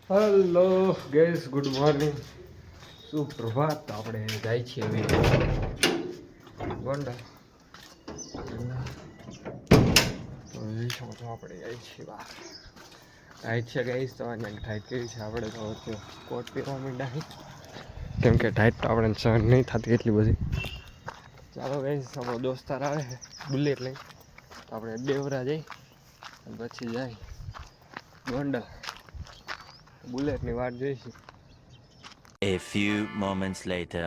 Hello guys, good morning, સુપ્રભાત. આપણે જાય છીએ હવે ગોંડા. તો આપણે જાય છીએ બહાર. ટાઈટ છે ગઈશ તો ટાઈટ કેવી છે આપણે તો કોટ પહેરવા માંડ્યા કેમ કે ટાઈટ તો આપણે સહન નહીં થતી એટલી બધી. ચાલો ગઈશ, આપણો દોસ્તાર આવે છે બુલેટ લઈ, તો આપણે દેવરા જઈ પછી જાય ગોંડલ. બુલેટની વાટ જોઈશું. A few moments later.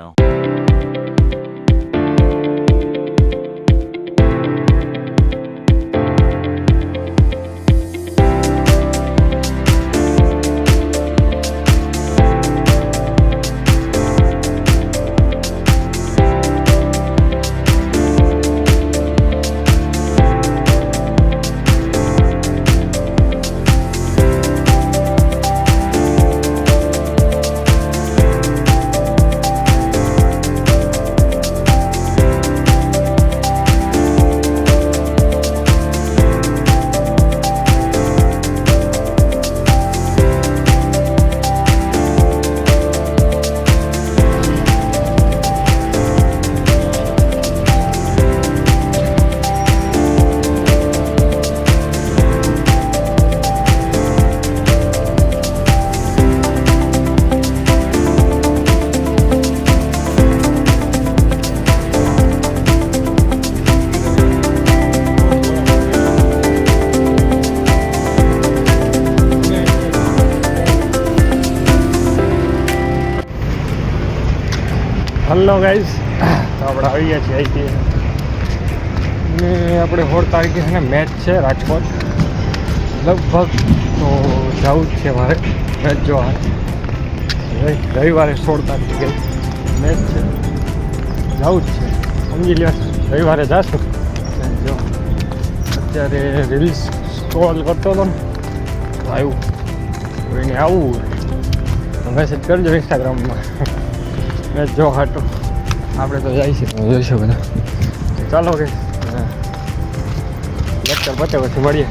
Hello guys, તો આપણે આવી ગયા છીએ અહીંથી ને આપણે 16 તારીખે છે ને મેચ છે રાજકોટ. લગભગ તો જવું જ છે મારે મેચ જોવા. રવિવારે 16 તારીખે મેચ છે, જવું જ છે. સમજી લ્યો, રવિવારે જઈશું. જો અત્યારે રીલ્સ સ્ક્રોલ કરતો હતો ને તો આવ્યું, કોઈને આવવું તો મેસેજ કરજો ઇન્સ્ટાગ્રામમાં. મેચ જો હાટો આપણે તો જઈશું, જોઈશું બધા. ચાલો કે લેક્ચર પતે પછી મળીએ.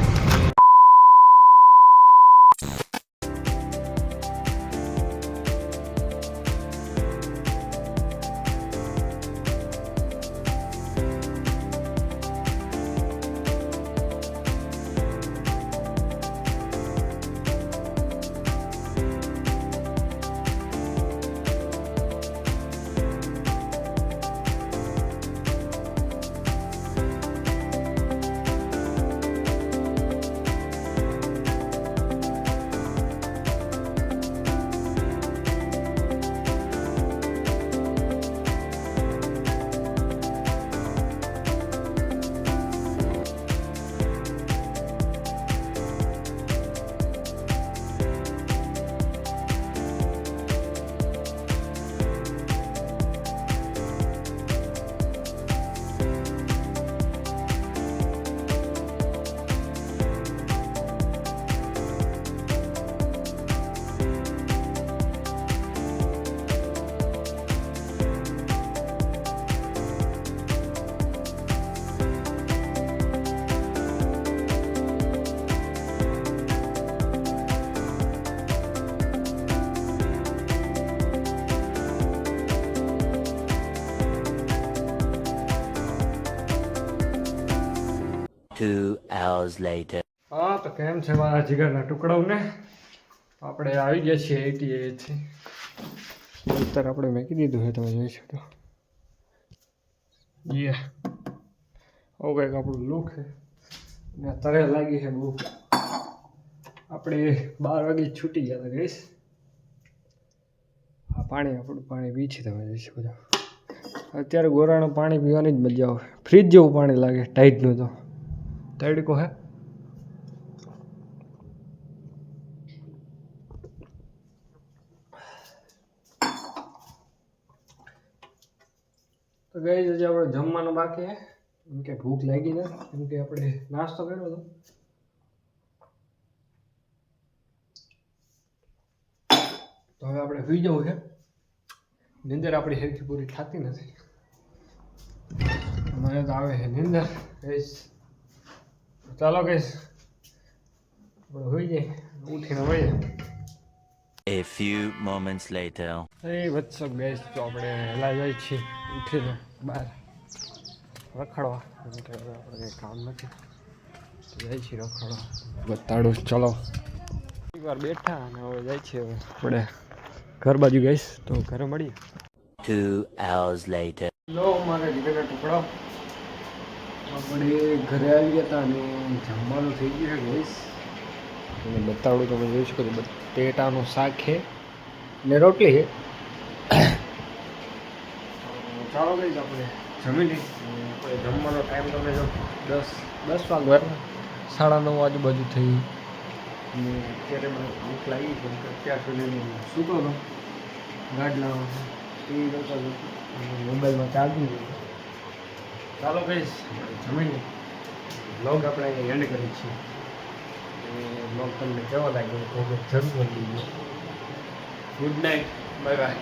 Two hours later. હા, તો કેમ છે મારા જીગરના ટુકડાઓને? આપણે આવી ગયા છીએ 88થી. અત્યારે આપણે મેકી દીધું છે, તમે જોઈ શકો. યે આવું કંઈક આપણું લુક છે ને. અત્યારે લાગી છે બહુ. આપણે 12 વાગે છૂટી ગયા હતા ગઈશ. આ પાણી આપણું પાણી પી છે, તમે જોઈ શકો. અત્યારે ગોરાનું પાણી પીવાની જ મજા આવે. ફ્રીજ જેવું પાણી લાગે ટાઈટનું. તો તડકો હે. તો ગઈ હજી આપણે જમવાનું બાકી હે, કેમ કે ભૂખ લાગી ને, કેમ કે આપણે નાસ્તો કર્યો હતો. તો હવે આપણે સુઈ જવું છે. નીંદર આપણી હેરથી પૂરી થતી નથી. મને તો આવે છે નીંદર ગઈશ. ચાલો ગઈશ, આપણે સુઈ જઈએ, ઉઠીને મળીએ. A few moments later. એ વચ્ચે ગેસ તો આપણે હેલા જાય છીએ ઉઠીને બહાર રખડવા કેમ કે હવે આપણે કંઈ કામ નથી તો જાય છીએ રખડવા બતાડું ચલો એકવાર બેઠા અને હવે જાય છીએ હવે આપણે ઘર બાજુ ગઈશ તો ઘરે મળીએ 2 hours later. લો મારા જીગરના ટુકડા આપણે ઘરે આવી ગયા હતા અને જમવાનું થઈ ગયું છે ગઈશ અને બતાડું તમે જોઈ શકો છો બટેટાનું શાક છે ને રોટલી છે ચાલો ગઈ આપણે જમી લઈ આપણે જમવાનો ટાઈમ તમે જો 10 વાગ્યા 9:30 આજુબાજુ થઈ અને અત્યારે મને ભૂખ લાગી કેમ કે અત્યાર સુધી સૂતો હતો ગાડલા ટીવી જોતા હતો અને મોબાઈલમાં ચાર્જિંગ હતું ચાલો કહીશ જમીને બ્લોગ આપણે અહીંયા એન્ડ કરીએ છીએ અને બ્લોગ તમને કેવો લાગ્યો તો જરૂર કરી દીધો ગુડ નાઇટ બાય બાય